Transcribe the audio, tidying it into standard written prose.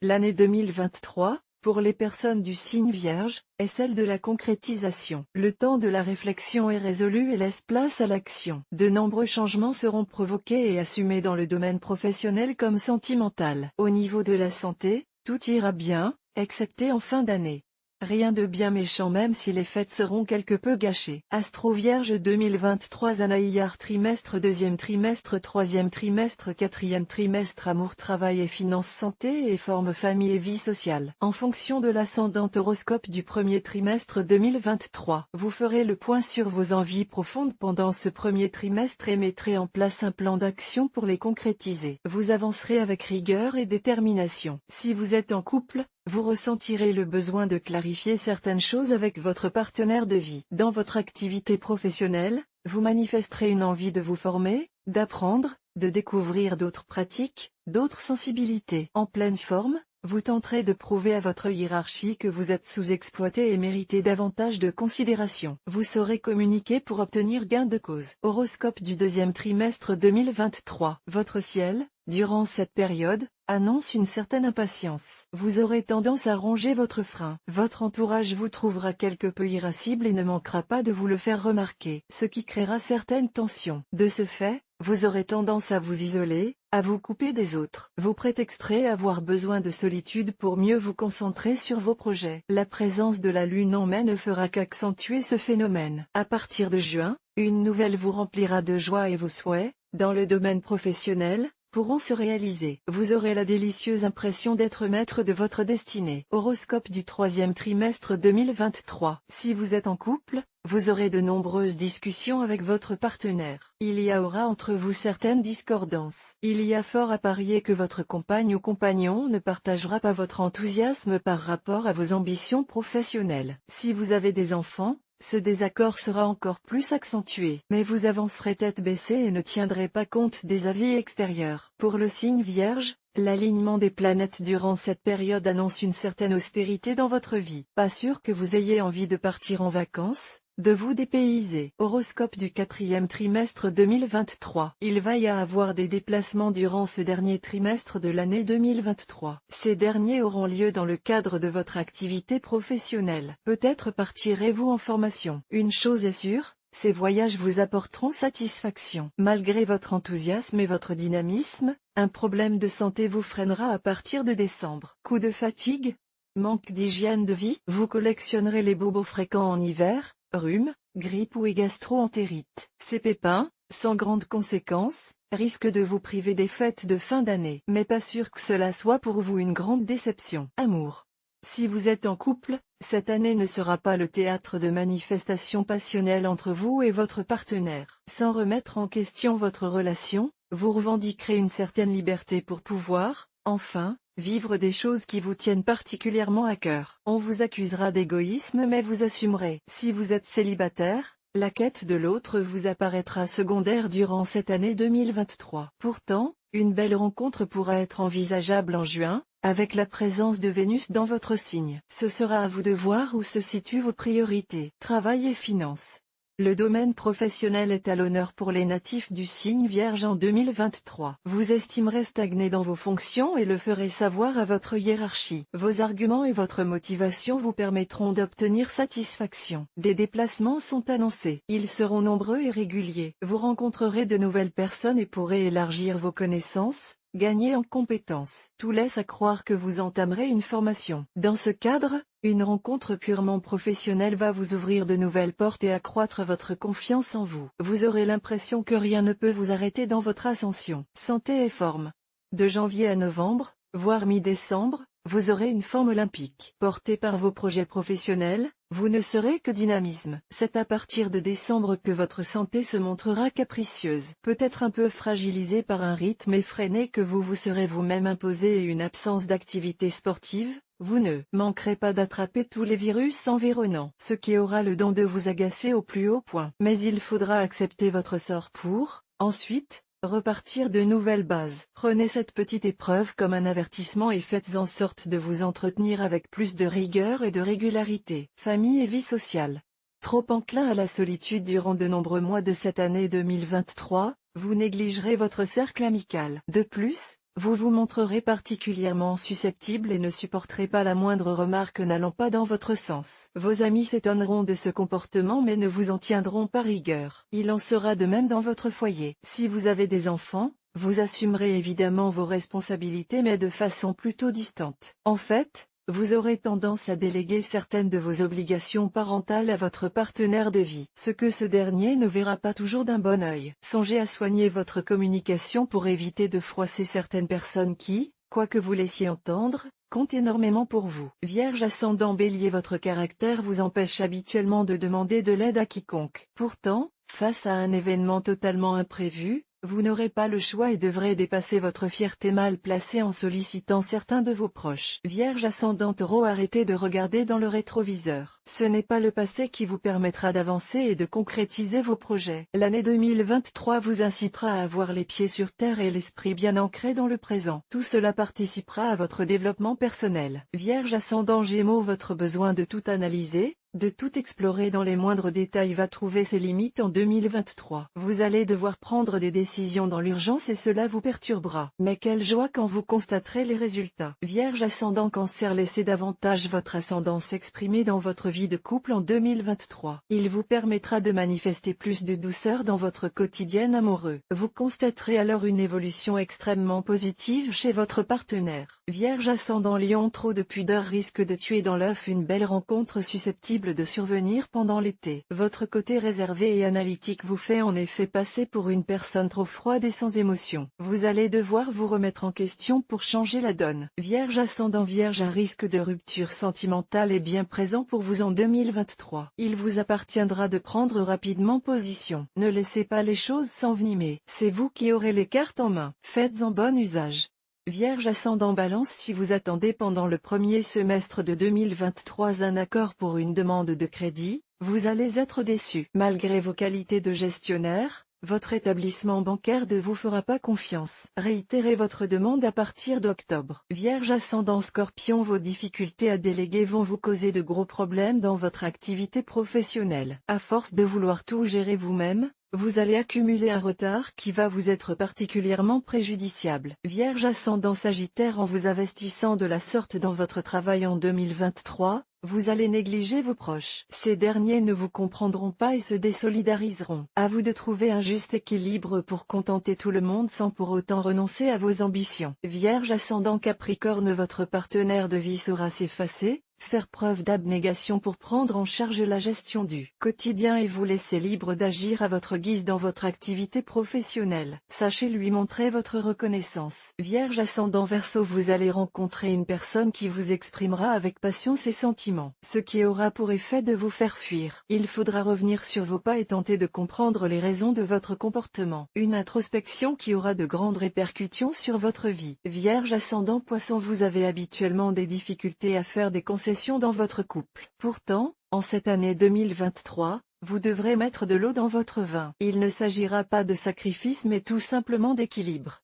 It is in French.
L'année 2023, pour les personnes du signe Vierge, est celle de la concrétisation. Le temps de la réflexion est résolu et laisse place à l'action. De nombreux changements seront provoqués et assumés dans le domaine professionnel comme sentimental. Au niveau de la santé, tout ira bien, excepté en fin d'année. Rien de bien méchant même si les fêtes seront quelque peu gâchées. Astro Vierge 2023 Anaïar trimestre, deuxième trimestre, troisième trimestre, quatrième trimestre, amour, travail et finances, santé et forme, famille et vie sociale. En fonction de l'ascendant horoscope du premier trimestre 2023, vous ferez le point sur vos envies profondes pendant ce premier trimestre et mettrez en place un plan d'action pour les concrétiser. Vous avancerez avec rigueur et détermination. Si vous êtes en couple, vous ressentirez le besoin de clarifier certaines choses avec votre partenaire de vie. Dans votre activité professionnelle, vous manifesterez une envie de vous former, d'apprendre, de découvrir d'autres pratiques, d'autres sensibilités. En pleine forme, vous tenterez de prouver à votre hiérarchie que vous êtes sous-exploité et méritez davantage de considération. Vous saurez communiquer pour obtenir gain de cause. Horoscope du deuxième trimestre 2023. Votre ciel, durant cette période, annonce une certaine impatience. Vous aurez tendance à ronger votre frein. Votre entourage vous trouvera quelque peu irascible et ne manquera pas de vous le faire remarquer, ce qui créera certaines tensions. De ce fait, vous aurez tendance à vous isoler, à vous couper des autres. Vous prétexterez avoir besoin de solitude pour mieux vous concentrer sur vos projets. La présence de la lune en mai ne fera qu'accentuer ce phénomène. À partir de juin, une nouvelle vous remplira de joie et vos souhaits, dans le domaine professionnel, pourront se réaliser. Vous aurez la délicieuse impression d'être maître de votre destinée. Horoscope du troisième trimestre 2023. Si vous êtes en couple, vous aurez de nombreuses discussions avec votre partenaire. Il y aura entre vous certaines discordances. Il y a fort à parier que votre compagne ou compagnon ne partagera pas votre enthousiasme par rapport à vos ambitions professionnelles. Si vous avez des enfants, ce désaccord sera encore plus accentué. Mais vous avancerez tête baissée et ne tiendrez pas compte des avis extérieurs. Pour le signe Vierge, l'alignement des planètes durant cette période annonce une certaine austérité dans votre vie. Pas sûr que vous ayez envie de partir en vacances, de vous dépayser. Horoscope du quatrième trimestre 2023. Il va y avoir des déplacements durant ce dernier trimestre de l'année 2023. Ces derniers auront lieu dans le cadre de votre activité professionnelle. Peut-être partirez-vous en formation. Une chose est sûre, ces voyages vous apporteront satisfaction. Malgré votre enthousiasme et votre dynamisme, un problème de santé vous freinera à partir de décembre. Coup de fatigue? Manque d'hygiène de vie? Vous collectionnerez les bobos fréquents en hiver, rhume, grippe ou gastro-entérite. Ces pépins, sans grandes conséquences, risquent de vous priver des fêtes de fin d'année. Mais pas sûr que cela soit pour vous une grande déception. Amour. Si vous êtes en couple, cette année ne sera pas le théâtre de manifestations passionnelles entre vous et votre partenaire. Sans remettre en question votre relation, vous revendiquerez une certaine liberté pour pouvoir, enfin, vivre des choses qui vous tiennent particulièrement à cœur. On vous accusera d'égoïsme mais vous assumerez. Si vous êtes célibataire, la quête de l'autre vous apparaîtra secondaire durant cette année 2023. Pourtant, une belle rencontre pourra être envisageable en juin, avec la présence de Vénus dans votre signe. Ce sera à vous de voir où se situent vos priorités. Travail et finances. Le domaine professionnel est à l'honneur pour les natifs du signe Vierge en 2023. Vous estimerez stagner dans vos fonctions et le ferez savoir à votre hiérarchie. Vos arguments et votre motivation vous permettront d'obtenir satisfaction. Des déplacements sont annoncés. Ils seront nombreux et réguliers. Vous rencontrerez de nouvelles personnes et pourrez élargir vos connaissances, gagner en compétences. Tout laisse à croire que vous entamerez une formation. Dans ce cadre, une rencontre purement professionnelle va vous ouvrir de nouvelles portes et accroître votre confiance en vous. Vous aurez l'impression que rien ne peut vous arrêter dans votre ascension. Santé et forme. De janvier à novembre, voire mi-décembre, vous aurez une forme olympique. Porté par vos projets professionnels, vous ne serez que dynamisme. C'est à partir de décembre que votre santé se montrera capricieuse. Peut-être un peu fragilisée par un rythme effréné que vous vous serez vous-même imposé et une absence d'activité sportive. Vous ne manquerez pas d'attraper tous les virus environnants, ce qui aura le don de vous agacer au plus haut point. Mais il faudra accepter votre sort pour, ensuite, repartir de nouvelles bases. Prenez cette petite épreuve comme un avertissement et faites en sorte de vous entretenir avec plus de rigueur et de régularité. Famille et vie sociale. Trop enclin à la solitude durant de nombreux mois de cette année 2023, vous négligerez votre cercle amical. De plus, vous vous montrerez particulièrement susceptible et ne supporterez pas la moindre remarque n'allant pas dans votre sens. Vos amis s'étonneront de ce comportement mais ne vous en tiendront pas rigueur. Il en sera de même dans votre foyer. Si vous avez des enfants, vous assumerez évidemment vos responsabilités mais de façon plutôt distante. En fait, vous aurez tendance à déléguer certaines de vos obligations parentales à votre partenaire de vie, ce que ce dernier ne verra pas toujours d'un bon œil. Songez à soigner votre communication pour éviter de froisser certaines personnes qui, quoi que vous laissiez entendre, comptent énormément pour vous. Vierge ascendant Bélier, votre caractère vous empêche habituellement de demander de l'aide à quiconque. Pourtant, face à un événement totalement imprévu, vous n'aurez pas le choix et devrez dépasser votre fierté mal placée en sollicitant certains de vos proches. Vierge ascendant Taureau, arrêtez de regarder dans le rétroviseur. Ce n'est pas le passé qui vous permettra d'avancer et de concrétiser vos projets. L'année 2023 vous incitera à avoir les pieds sur terre et l'esprit bien ancré dans le présent. Tout cela participera à votre développement personnel. Vierge ascendant Gémeaux, votre besoin de tout analyser, de tout explorer dans les moindres détails va trouver ses limites en 2023. Vous allez devoir prendre des décisions dans l'urgence et cela vous perturbera. Mais quelle joie quand vous constaterez les résultats. Vierge ascendant Cancer, laissez davantage votre ascendant s'exprimer dans votre vie de couple en 2023. Il vous permettra de manifester plus de douceur dans votre quotidien amoureux. Vous constaterez alors une évolution extrêmement positive chez votre partenaire. Vierge ascendant Lion, trop de pudeur risque de tuer dans l'œuf une belle rencontre susceptible de survenir pendant l'été. Votre côté réservé et analytique vous fait en effet passer pour une personne trop froide et sans émotion. Vous allez devoir vous remettre en question pour changer la donne. Vierge ascendant Vierge, un risque de rupture sentimentale est bien présent pour vous en 2023. Il vous appartiendra de prendre rapidement position. Ne laissez pas les choses s'envenimer. C'est vous qui aurez les cartes en main. Faites-en bon usage. Vierge ascendant Balance, si vous attendez pendant le premier semestre de 2023 un accord pour une demande de crédit, vous allez être déçu. Malgré vos qualités de gestionnaire, votre établissement bancaire ne vous fera pas confiance. Réitérez votre demande à partir d'octobre. Vierge ascendant Scorpion, vos difficultés à déléguer vont vous causer de gros problèmes dans votre activité professionnelle. À force de vouloir tout gérer vous-même, vous allez accumuler un retard qui va vous être particulièrement préjudiciable. Vierge ascendant Sagittaire, en vous investissant de la sorte dans votre travail en 2023, vous allez négliger vos proches. Ces derniers ne vous comprendront pas et se désolidariseront. À vous de trouver un juste équilibre pour contenter tout le monde sans pour autant renoncer à vos ambitions. Vierge ascendant Capricorne, votre partenaire de vie saura s'effacer, faire preuve d'abnégation pour prendre en charge la gestion du quotidien et vous laisser libre d'agir à votre guise dans votre activité professionnelle. Sachez lui montrer votre reconnaissance. Vierge ascendant Verseau, vous allez rencontrer une personne qui vous exprimera avec passion ses sentiments, ce qui aura pour effet de vous faire fuir. Il faudra revenir sur vos pas et tenter de comprendre les raisons de votre comportement. Une introspection qui aura de grandes répercussions sur votre vie. Vierge ascendant Poisson, vous avez habituellement des difficultés à faire des concessions dans votre couple. Pourtant, en cette année 2023, vous devrez mettre de l'eau dans votre vin. Il ne s'agira pas de sacrifice mais tout simplement d'équilibre.